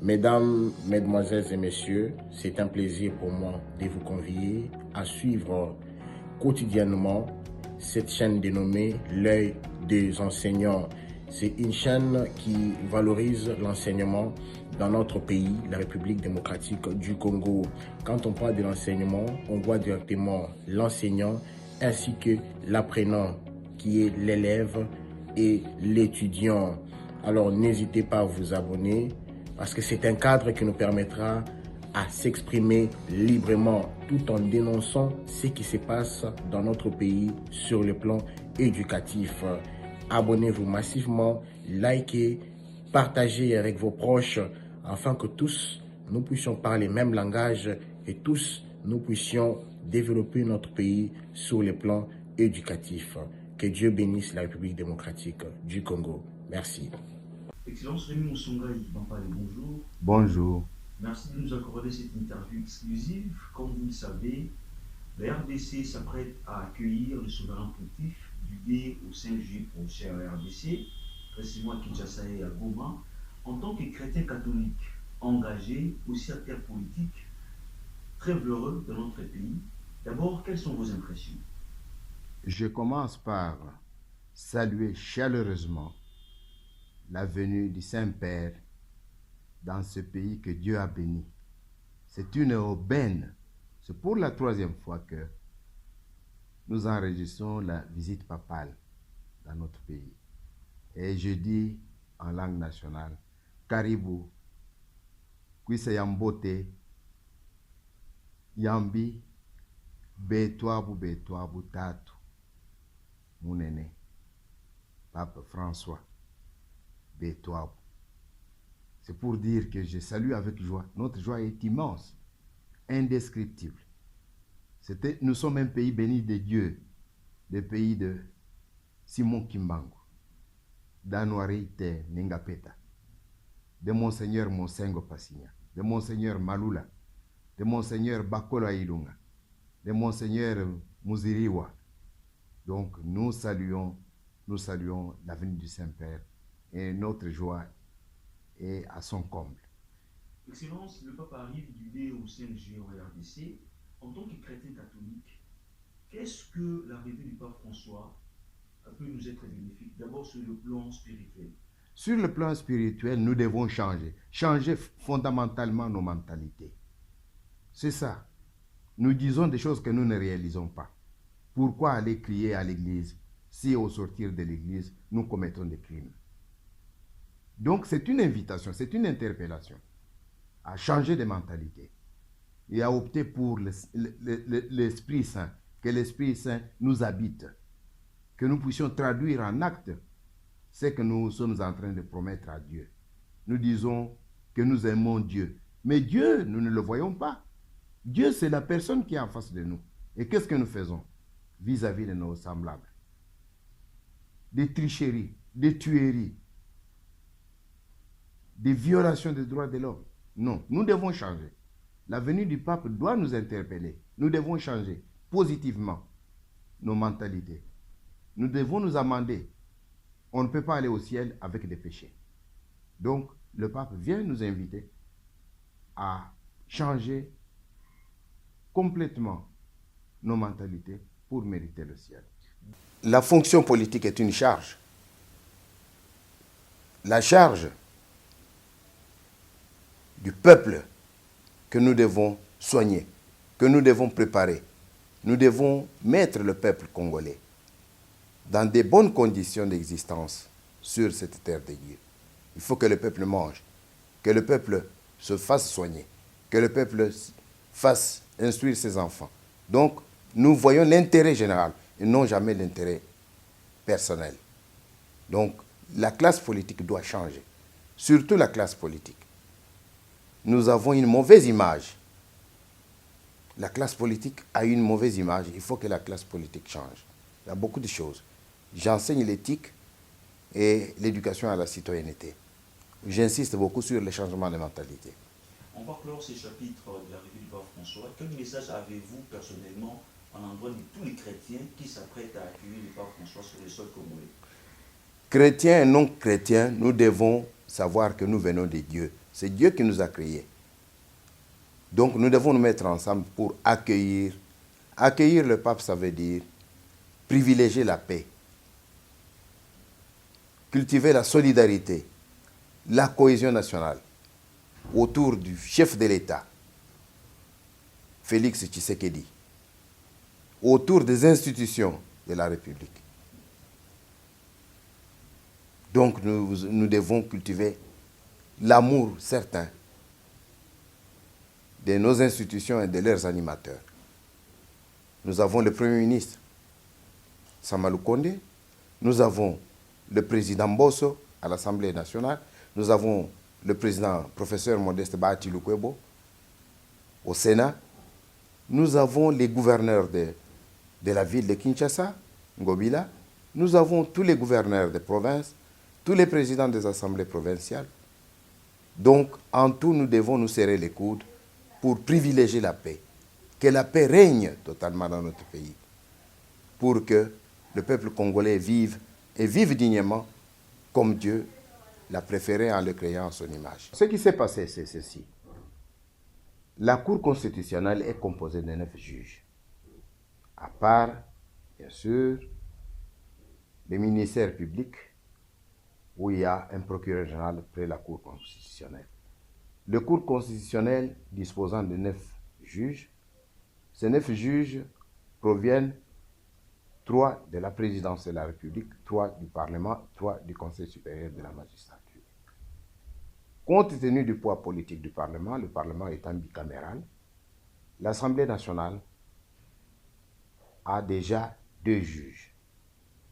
Mesdames, Mesdemoiselles et Messieurs, c'est un plaisir pour moi de vous convier à suivre quotidiennement cette chaîne dénommée L'œil des enseignants. C'est une chaîne qui valorise l'enseignement dans notre pays, la République démocratique du Congo. Quand on parle de l'enseignement, on voit directement l'enseignant ainsi que l'apprenant qui est l'élève et l'étudiant. Alors n'hésitez pas à vous abonner parce que c'est un cadre qui nous permettra à s'exprimer librement tout en dénonçant ce qui se passe dans notre pays sur le plan éducatif. Abonnez-vous massivement, likez, partagez avec vos proches afin que tous nous puissions parler le même langage et tous nous puissions développer notre pays sur le plan éducatif. Que Dieu bénisse la République démocratique du Congo. Merci. Excellence Rémi Moussonga, bonjour. Bonjour. Merci de nous accorder cette interview exclusive. Comme vous le savez, la RDC s'apprête à accueillir le souverain pontife du D au 5 juillet prochain à la RDC, précisément à Kinshasa et à Goma, en tant que chrétien catholique engagé, aussi acteur politique, très valeureux de notre pays. D'abord, quelles sont vos impressions? Je commence par saluer chaleureusement la venue du Saint-Père dans ce pays que Dieu a béni. C'est une aubaine. C'est pour la 3e fois que nous enregistrons la visite papale dans notre pays. Et je dis en langue nationale, Karibu, Kwisa Yambote, Yambi, Betwabu Tatu, Mounene, Pape François, Betwabu. C'est pour dire que je salue avec joie. Notre joie est immense, indescriptible. Nous sommes un pays béni de Dieu, le pays de Simon Kimbangu, d'Anouarite Ningapeta, de Monseigneur Monsengo Passigna, de Monseigneur Malula, de Monseigneur Bakola Ilunga, de Monseigneur Muziriwa. Donc nous saluons la venue du Saint-Père et notre joie est à son comble. Excellence, le pape arrive du D au 5 juillet en RDC. En tant que chrétien catholique, qu'est-ce que l'arrivée du pape François peut nous être bénéfique? D'abord sur le plan spirituel. Sur le plan spirituel, nous devons changer fondamentalement nos mentalités. C'est ça. Nous disons des choses que nous ne réalisons pas. Pourquoi aller crier à l'église si au sortir de l'église, nous commettons des crimes? Donc c'est une invitation, c'est une interpellation à changer de mentalité et à opter pour l'Esprit Saint, que l'Esprit Saint nous habite, que nous puissions traduire en acte ce que nous sommes en train de promettre à Dieu. Nous disons que nous aimons Dieu, mais Dieu, nous ne le voyons pas. Dieu, c'est la personne qui est en face de nous. Et qu'est-ce que nous faisons vis-à-vis de nos semblables? Des tricheries, des tueries, des violations des droits de l'homme. Non, nous devons changer. La venue du pape doit nous interpeller. Nous devons changer positivement nos mentalités. Nous devons nous amender. On ne peut pas aller au ciel avec des péchés. Donc, le pape vient nous inviter à changer complètement nos mentalités pour mériter le ciel. La fonction politique est une charge. La charge du peuple que nous devons soigner, que nous devons préparer. Nous devons mettre le peuple congolais dans des bonnes conditions d'existence sur cette terre de Dieu. Il faut que le peuple mange, que le peuple se fasse soigner, que le peuple fasse instruire ses enfants. Donc, nous voyons l'intérêt général et non jamais l'intérêt personnel. Donc, la classe politique doit changer, surtout la classe politique. Nous avons une mauvaise image. La classe politique a une mauvaise image. Il faut que la classe politique change. Il y a beaucoup de choses. J'enseigne l'éthique et l'éducation à la citoyenneté. J'insiste beaucoup sur le changement de mentalité. On va clore ces chapitres de l'arrivée du pape François. Quel message avez-vous personnellement à l'endroit de tous les chrétiens qui s'apprêtent à accueillir le pape François sur le sol congolais? Chrétiens et non chrétiens, nous devons savoir que nous venons de Dieu. C'est Dieu qui nous a créés. Donc nous devons nous mettre ensemble pour accueillir. Accueillir le pape, ça veut dire privilégier la paix, cultiver la solidarité, la cohésion nationale autour du chef de l'État, Félix Tshisekedi, autour des institutions de la République. Donc nous devons cultiver l'amour certain de nos institutions et de leurs animateurs. Nous avons le Premier ministre, Samalou Kondé, nous avons le président Bosso à l'Assemblée nationale, nous avons le président professeur Modeste Bahati Lukwebo au Sénat, nous avons les gouverneurs de la ville de Kinshasa, Ngobila, nous avons tous les gouverneurs des provinces, tous les présidents des assemblées provinciales. Donc, en tout, nous devons nous serrer les coudes pour privilégier la paix. Que la paix règne totalement dans notre pays, pour que le peuple congolais vive, et vive dignement, comme Dieu l'a préféré en le créant à son image. Ce qui s'est passé, c'est ceci. La Cour constitutionnelle est composée de 9 juges, à part, bien sûr, les ministères publics, où il y a un procureur général près la Cour constitutionnelle. Le Cour constitutionnelle disposant de 9 juges, ces 9 juges proviennent 3 de la présidence de la République, 3 du Parlement, 3 du Conseil supérieur de la magistrature. Compte tenu du poids politique du Parlement, le Parlement étant bicaméral, l'Assemblée nationale a déjà 2 juges.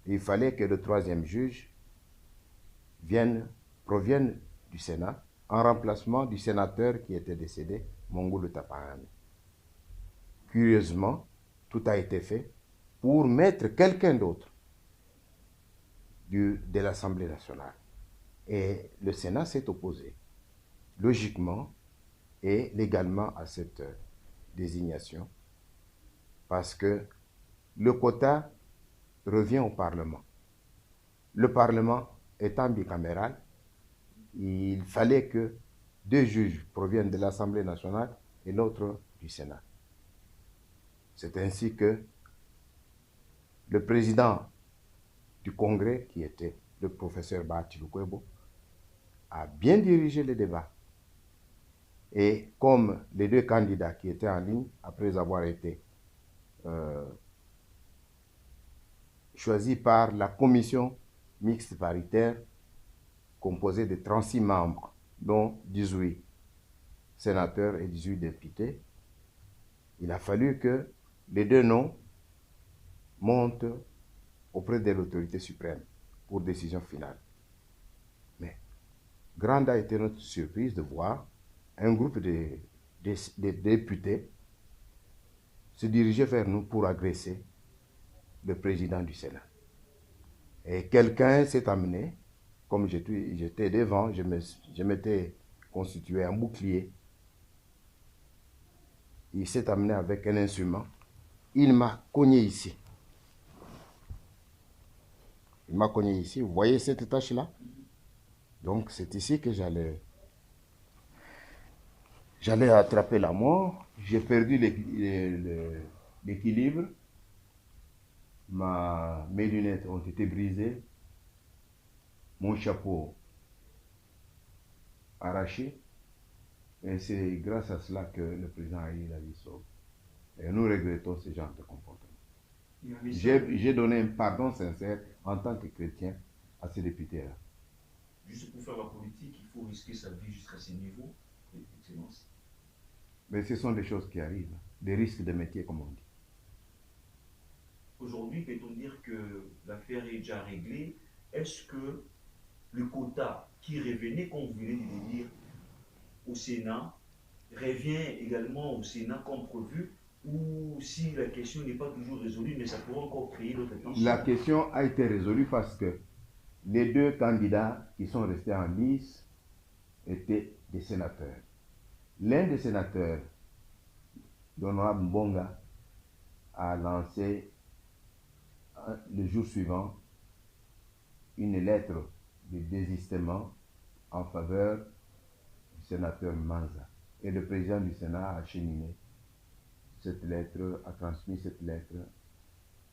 Il fallait que le 3e juge provienne du Sénat en remplacement du sénateur qui était décédé, Mongulu Tapahane. Curieusement, tout a été fait pour mettre quelqu'un d'autre de l'Assemblée nationale. Et le Sénat s'est opposé, logiquement et légalement, à cette désignation, parce que le quota revient au Parlement. Le Parlement étant bicaméral, il fallait que 2 juges proviennent de l'Assemblée nationale et l'autre du Sénat. C'est ainsi que le président du Congrès, qui était le professeur Bahati Lukwebo, a bien dirigé le débat. Et comme les 2 candidats qui étaient en ligne, après avoir été choisis par la commission mixte paritaire, composée de 36 membres, dont 18 sénateurs et 18 députés, il a fallu que les 2 noms montent auprès de l'autorité suprême pour décision finale. Mais grande a été notre surprise de voir un groupe de députés se diriger vers nous pour agresser le président du Sénat. Et quelqu'un s'est amené, comme j'étais devant, je m'étais constitué un bouclier. Il s'est amené avec un instrument. Il m'a cogné ici. Il m'a cogné ici. Vous voyez cette tache-là? Donc c'est ici que j'allais attraper la mort. J'ai perdu l'équilibre. Mes lunettes ont été brisées. Mon chapeau arraché. Et c'est grâce à cela que le président a eu la vie sauve. Et nous regrettons ce genre de comportement. J'ai donné un pardon sincère en tant que chrétien à ces députés-là. Juste pour faire la politique, il faut risquer sa vie jusqu'à ce niveau, Excellence. Mais ce sont des choses qui arrivent, des risques de métier, comme on dit. Aujourd'hui, peut-on dire que l'affaire est déjà réglée? Est-ce que le quota qui revenait, comme vous venez de le dire, au Sénat, revient également au Sénat comme prévu, ou si la question n'est pas toujours résolue, mais ça pourrait encore créer d'autres tensions? La question a été résolue parce que les 2 candidats qui sont restés en lice étaient des sénateurs. L'un des sénateurs, l'honorable Mbonga, a lancé le jour suivant une lettre de désistement en faveur du sénateur Manza. Et le président du Sénat a acheminé cette lettre, a transmis cette lettre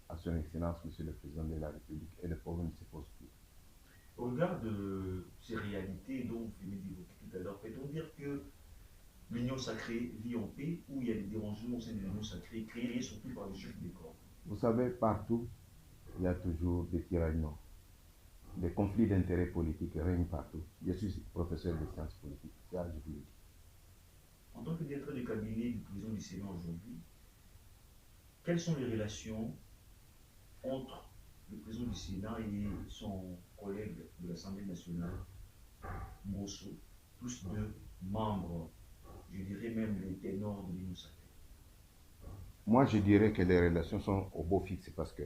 à son Excellence, Monsieur le Président de la République, et le problème ne se pose plus. Au regard de ces réalités dont vous venez d'évoquer tout à l'heure, peut-on dire que l'Union sacrée vit en paix ou il y a des dérangements au sein de l'Union sacrée créés surtout par les chefs des corps? Vous savez, partout, il y a toujours des tiraillements. Des conflits d'intérêts politiques règnent partout. Je suis professeur de sciences politiques, ça je vous le dis. En tant que directeur de cabinet du président du Sénat aujourd'hui, quelles sont les relations entre le président du Sénat et son collègue de l'Assemblée nationale, Mosso, plus de membres, je dirais même les ténors de l'Union sacrée? Moi, je dirais que les relations sont au beau fixe parce que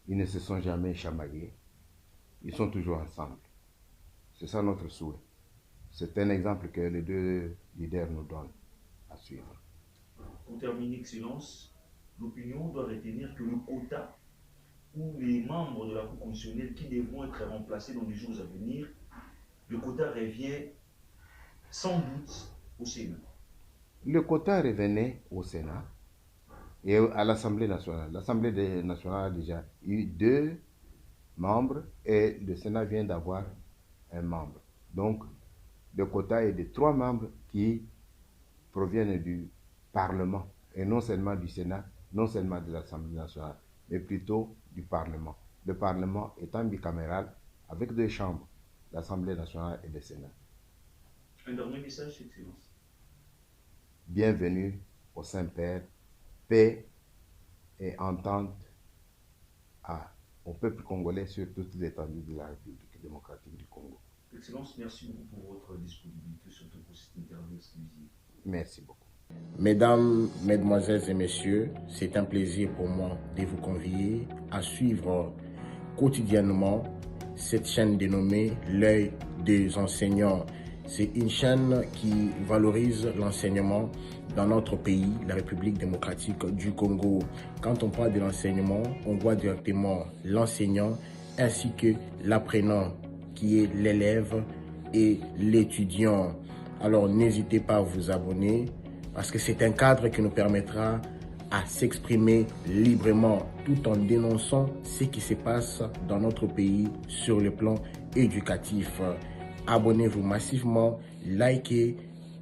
ils ne se sont jamais chamaillés. Ils sont toujours ensemble. C'est ça notre souhait. C'est un exemple que les deux leaders nous donnent à suivre. Pour terminer, Excellence, l'opinion doit retenir que le quota ou les membres de la Cour constitutionnelle qui devront être remplacés dans les jours à venir, le quota revient sans doute au Sénat. Le quota revenait au Sénat et à l'Assemblée nationale. L'Assemblée nationale a déjà eu 2 membres et le Sénat vient d'avoir un membre. Donc, le quota est de 3 membres qui proviennent du Parlement et non seulement du Sénat, non seulement de l'Assemblée nationale, mais plutôt du Parlement. Le Parlement étant bicaméral avec 2 chambres, l'Assemblée nationale et le Sénat. Un dernier message, Excellence. Bienvenue au Saint-Père, paix et entente au peuple congolais sur toute l'étendue de la République démocratique du Congo. Excellence, merci beaucoup pour votre disponibilité, surtout pour cette interview exclusive. Merci beaucoup. Mesdames, Mesdemoiselles et Messieurs, c'est un plaisir pour moi de vous convier à suivre quotidiennement cette chaîne dénommée L'œil des enseignants. C'est une chaîne qui valorise l'enseignement dans notre pays, la République démocratique du Congo. Quand on parle de l'enseignement, on voit directement l'enseignant ainsi que l'apprenant qui est l'élève et l'étudiant. Alors n'hésitez pas à vous abonner parce que c'est un cadre qui nous permettra à s'exprimer librement tout en dénonçant ce qui se passe dans notre pays sur le plan éducatif. Abonnez-vous massivement, likez,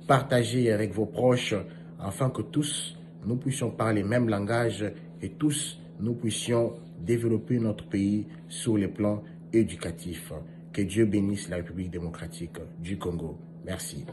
partagez avec vos proches afin que tous nous puissions parler le même langage et tous nous puissions développer notre pays sur le plan éducatif. Que Dieu bénisse la République démocratique du Congo. Merci.